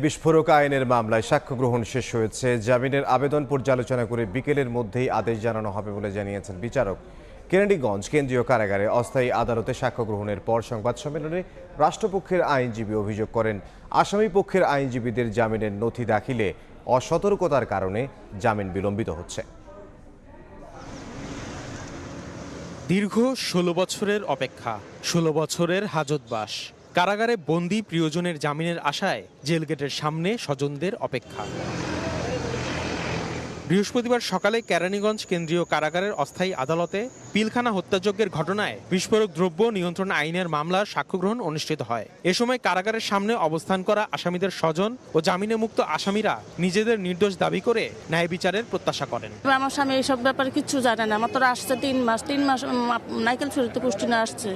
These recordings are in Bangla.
বিস্ফোরক আইনের মামলায় সাক্ষ্য গ্রহণ শেষ হয়েছে। জামিনের আবেদন পর্যালোচনা করে বিকেলের মধ্যেই আদেশ জানানো হবে বলে জানিয়েছেন বিচারক। কেনেডিগঞ্জ কেন্দ্রীয় কারাগারে অস্থায়ী আদালতে সাক্ষ্য গ্রহণের পর সংবাদ সম্মেলনে রাষ্ট্রপক্ষের আইনজীবী অভিযোগ করেন, আসামি পক্ষের আইনজীবীদের জামিনের নথি দাখিলে অসতর্কতার কারণে জামিন বিলম্বিত হচ্ছে। দীর্ঘ ১৬ বছরের অপেক্ষা, ১৬ বছরের হাজতবাস, কারাগারে বন্দি প্রিয়জনের জামিনের আশায় জেলগেটের সামনে স্বজনদের অপেক্ষা। বৃহস্পতিবার সকালে কেরানীগঞ্জ কেন্দ্রীয় কারাগারের অস্থায়ী আদালতে পিলখানা হত্যাযজ্ঞের ঘটনায় বিস্ফোরক দ্রব্য নিয়ন্ত্রণ আইনের মামলার সাক্ষ্য গ্রহণ অনুষ্ঠিত হয়। এ সময় কারাগারের সামনে অবস্থান করা আসামিদের স্বজন ও জামিনে মুক্ত আসামিরা নিজেদের নির্দোষ দাবি করে ন্যায় বিচারের প্রত্যাশা করেন। আমার স্বামী এইসব ব্যাপারে কিছু জানে না। আমার তো আসছে 3 মাস নাইকেল ছুরিতে পুষ্টি না আসছে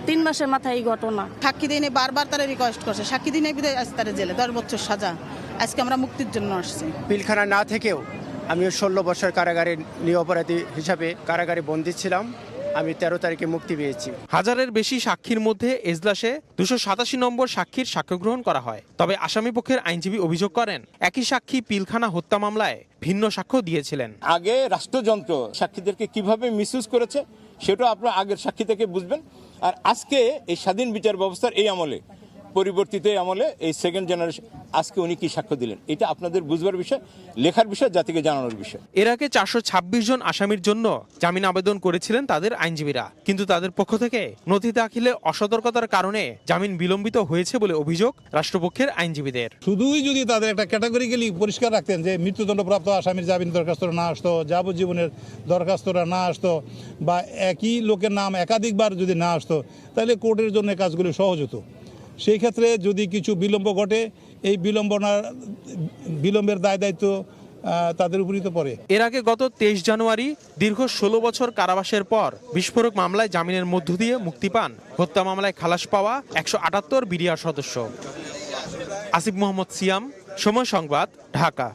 3 মাসের মাথায় এই ঘটনা। সাক্ষী দিনে বারবার তারা রিকোয়েস্ট করছে, সাক্ষী দিনে বিদায় আসছে তারা জেলে 10 বছর সাজা। আজকে আমরা মুক্তির জন্য আসছি। পিলখানা না থেকেও আমি 16 বছর কারাগারে নিরপরাধী হিসাবে কারাগারে বন্দী ছিলাম। আমি 13 তারিখে মুক্তি পেয়েছি। হাজারের বেশি সাক্ষীর মধ্যে এজলাসে 287 নম্বর সাক্ষীর সাক্ষ্য গ্রহণ করা হয়। তবে আসামি পক্ষের আইনজীবী অভিযোগ করেন, একই সাক্ষী পিলখানা হত্যা মামলায় ভিন্ন সাক্ষ্য দিয়েছিলেন। আগে রাষ্ট্রযন্ত্র সাক্ষীদেরকে কিভাবে মিসইউজ করেছে সেটা আপনার আগের সাক্ষী থেকে বুঝবেন। আর আজকে এই স্বাধীন বিচার ব্যবস্থার এই আমলে, পরিবর্তিত আমলে, এই সেকেন্ড জেনারেশন আজকে উনি কি সাক্ষ্য দিলেন, এটা আপনাদের বুঝবার বিষয়, লেখার বিষয়, জাতিকে জানানোর বিষয়। এর আগে 426 জন আসামির জন্য জামিন আবেদন করেছিলেন তাদের আইনজীবীরা, কিন্তু তাদের পক্ষ থেকে নথি দাখিলে অসতর্কতার কারণে জামিন বিলম্বিত হয়েছে বলে অভিযোগ রাষ্ট্রপক্ষের আইনজীবীদের। শুধুই যদি তাদের একটা ক্যাটাগরিক্যালি পরিষ্কার রাখতেন যে মৃত্যুদণ্ডপ্রাপ্ত আসামির জামিন দরখাস্তরা না আসতো, যাবজ্জীবনের দরখাস্তরা না আসতো, বা একই লোকের নাম একাধিকবার যদি না আসতো, তাহলে কোর্টের জন্য কাজগুলো সহজ হতো। সেই ক্ষেত্রে যদি কিছু বিলম্ব ঘটে, এই বিলম্বের দায় দায়িত্ব তাদের উপরই তো পড়ে। এর আগে গত 23 জানুয়ারি দীর্ঘ 16 বছর কারাবাসের পর বিস্ফোরক মামলায় জামিনের মধ্য দিয়ে মুক্তি পান হত্যা মামলায় খালাস পাওয়া 178 বিডিআর সদস্য। আসিফ মোহাম্মদ সিয়াম, সময় সংবাদ, ঢাকা।